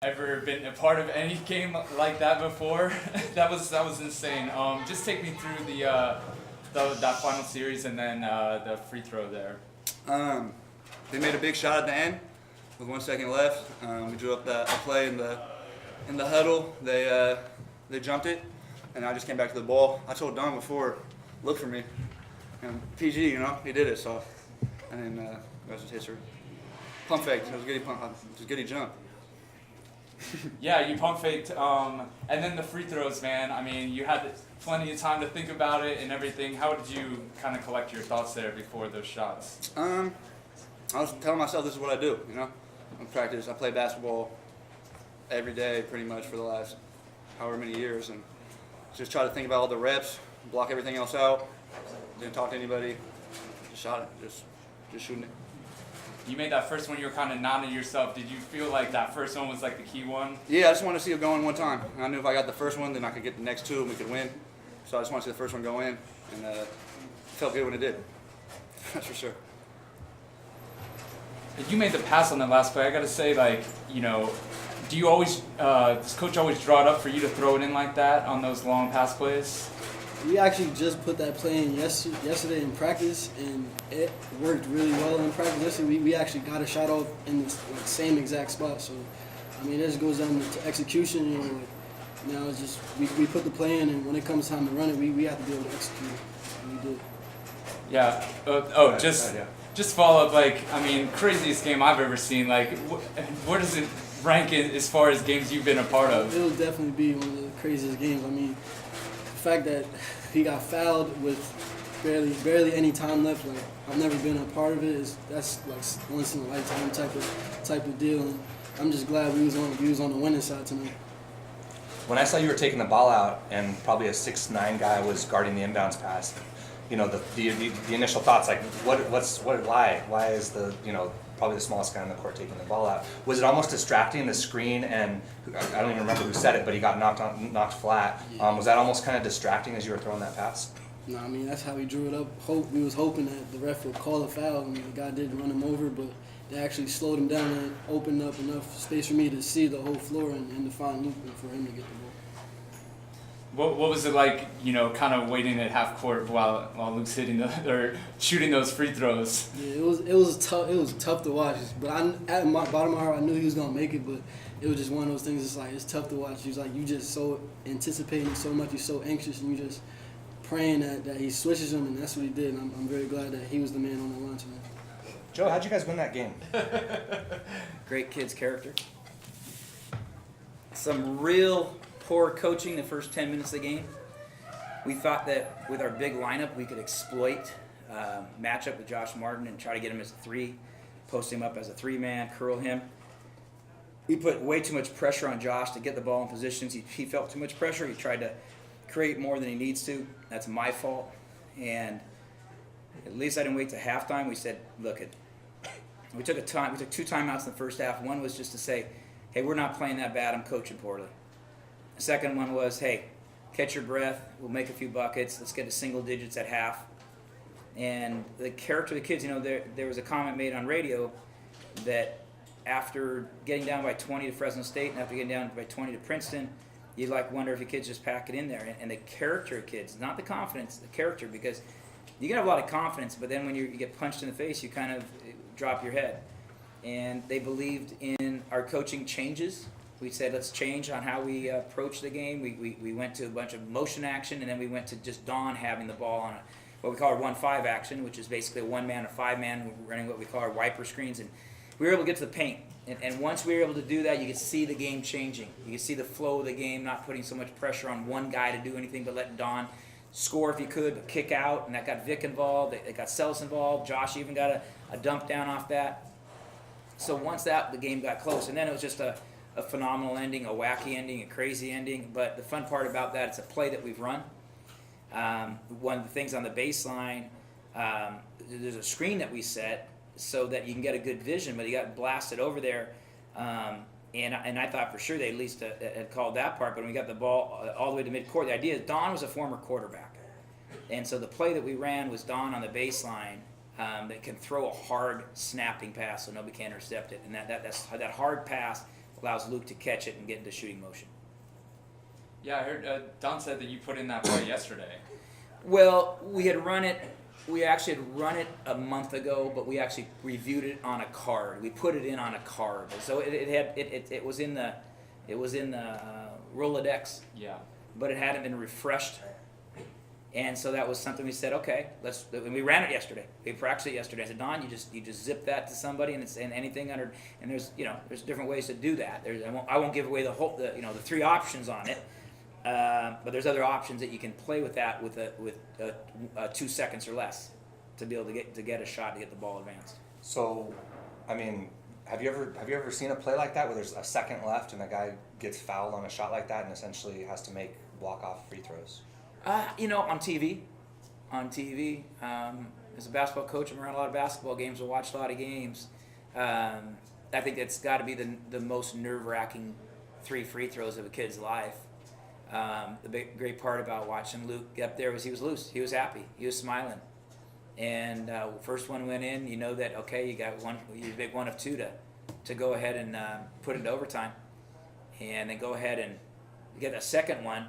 Ever been a part of any game like that before? that was insane. Just take me through that final series and then the free throw there. They made a big shot at the end with 1 second left. We drew up a play in the huddle. They jumped it, and I just came back to the ball. I told Don before, look for me. And PG, he did it. So, and then the rest was history. Pump fake. It was a goodie jump. Yeah, you pump faked, and then the free throws, man. I mean, you had plenty of time to think about it and everything. How did you kind of collect your thoughts there before those shots? I was telling myself this is what I do. In practice, I play basketball every day, pretty much for the last however many years, and just try to think about all the reps, block everything else out. Didn't talk to anybody. Just shot it. Just shooting it. You made that first one, you were kind of nodding to yourself. Did you feel like that first one was like the key one? Yeah, I just wanted to see it going one time. And I knew if I got the first one, then I could get the next two and we could win. So I just wanted to see the first one go in, and it felt good when it did. That's for sure. You made the pass on that last play. I got to say, do you always, does coach always draw it up for you to throw it in like that on those long pass plays? We actually just put that play in yesterday in practice, and it worked really well in practice. Yesterday, we actually got a shot off in the same exact spot. So, I mean, it just goes down to execution. Now it's just we put the play in, and when it comes time to run it, we have to be able to execute it. And we did. Yeah. Just follow up. Craziest game I've ever seen. Where does it rank as far as games you've been a part of? It'll definitely be one of the craziest games. I mean, the fact that he got fouled with barely any time left, I've never been a part of it. That's once in a lifetime type of deal. And I'm just glad we was on the winning side tonight. When I saw you were taking the ball out and probably a 6'9" guy was guarding the inbounds pass, the initial thoughts why is the probably the smallest guy on the court taking the ball out? Was it almost distracting, the screen, and I don't even remember who said it, but he got knocked flat. Yeah. Was that almost kind of distracting as you were throwing that pass? No, I mean, that's how we drew it up. We was hoping that the ref would call a foul, and the guy did run him over, but they actually slowed him down and opened up enough space for me to see the whole floor and to find Luke and for him to get the ball. What was it like, kind of waiting at half court while Luke's shooting those free throws? Yeah, it was tough. It was tough to watch. But at my bottom of my heart, I knew he was gonna make it. But it was just one of those things. It's tough to watch. You just so anticipating so much. You're so anxious, and you just praying that he switches him, and that's what he did. And I'm very glad that he was the man on the line tonight. Joe, how'd you guys win that game? Great kid's character. Some real poor coaching the first 10 minutes of the game. We thought that with our big lineup we could exploit matchup with Josh Martin and try to get him as a three, post him up as a three-man, curl him. We put way too much pressure on Josh to get the ball in positions. He felt too much pressure. He tried to create more than he needs to. That's my fault. And at least I didn't wait to halftime. We said, look, we took two timeouts in the first half. One was just to say, hey, we're not playing that bad. I'm coaching poorly. The second one was, hey, catch your breath. We'll make a few buckets. Let's get to single digits at half. And the character of the kids, there was a comment made on radio that after getting down by 20 to Fresno State and after getting down by 20 to Princeton, you'd wonder if the kids just pack it in there. And the character of kids, not the confidence, the character, because you can have a lot of confidence, but then when you get punched in the face, you kind of drop your head. And they believed in our coaching changes. We said, let's change on how we approach the game. We went to a bunch of motion action, and then we went to just Don having the ball on what we call our 1-5 action, which is basically a one-man or five-man running what we call our wiper screens. And we were able to get to the paint. And once we were able to do that, you could see the game changing. You could see the flow of the game, not putting so much pressure on one guy to do anything, but let Don score if he could, but kick out. And that got Vic involved. It got Celis involved. Josh even got a dump down off that. So once the game got close. And then it was just a phenomenal ending, a wacky ending, a crazy ending. But the fun part about that, it's a play that we've run. One of the things on the baseline, there's a screen that we set so that you can get a good vision, but he got blasted over there. And I thought for sure they at least had called that part, but when we got the ball all the way to midcourt, the idea is Don was a former quarterback. And so the play that we ran was Don on the baseline that can throw a hard snapping pass so nobody can intercept it. And that hard pass allows Luke to catch it and get into shooting motion. Yeah, I heard Don said that you put in that play yesterday. Well, we actually had run it a month ago, but we actually reviewed it on a card. We put it in on a card, so it was in the Rolodex, Yeah. but it hadn't been refreshed. And so that was something we said, okay, and we ran it yesterday. We practiced it yesterday. I said, Don, you just zip that to somebody, and it's anything under. And there's different ways to do that. I won't give away the 3 options on it, but there's other options that you can play with that with 2 seconds or less to be able to get a shot to get the ball advanced. So, I mean, have you ever seen a play like that where there's a second left and a guy gets fouled on a shot like that and essentially has to block off free throws? On TV. As a basketball coach, I'm around a lot of basketball games. I watch a lot of games. I think it's got to be the most nerve-wracking 3 free throws of a kid's life. The great part about watching Luke up there was he was loose. He was happy. He was smiling. And first one went in. You know that, okay, you got one. You make one of 2 to go ahead and put it into overtime, and then go ahead and get a second one.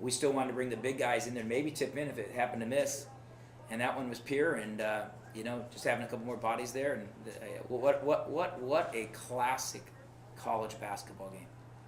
We still wanted to bring the big guys in there, maybe tip in if it happened to miss. And that one was pure, and just having a couple more bodies there. And what a classic college basketball game.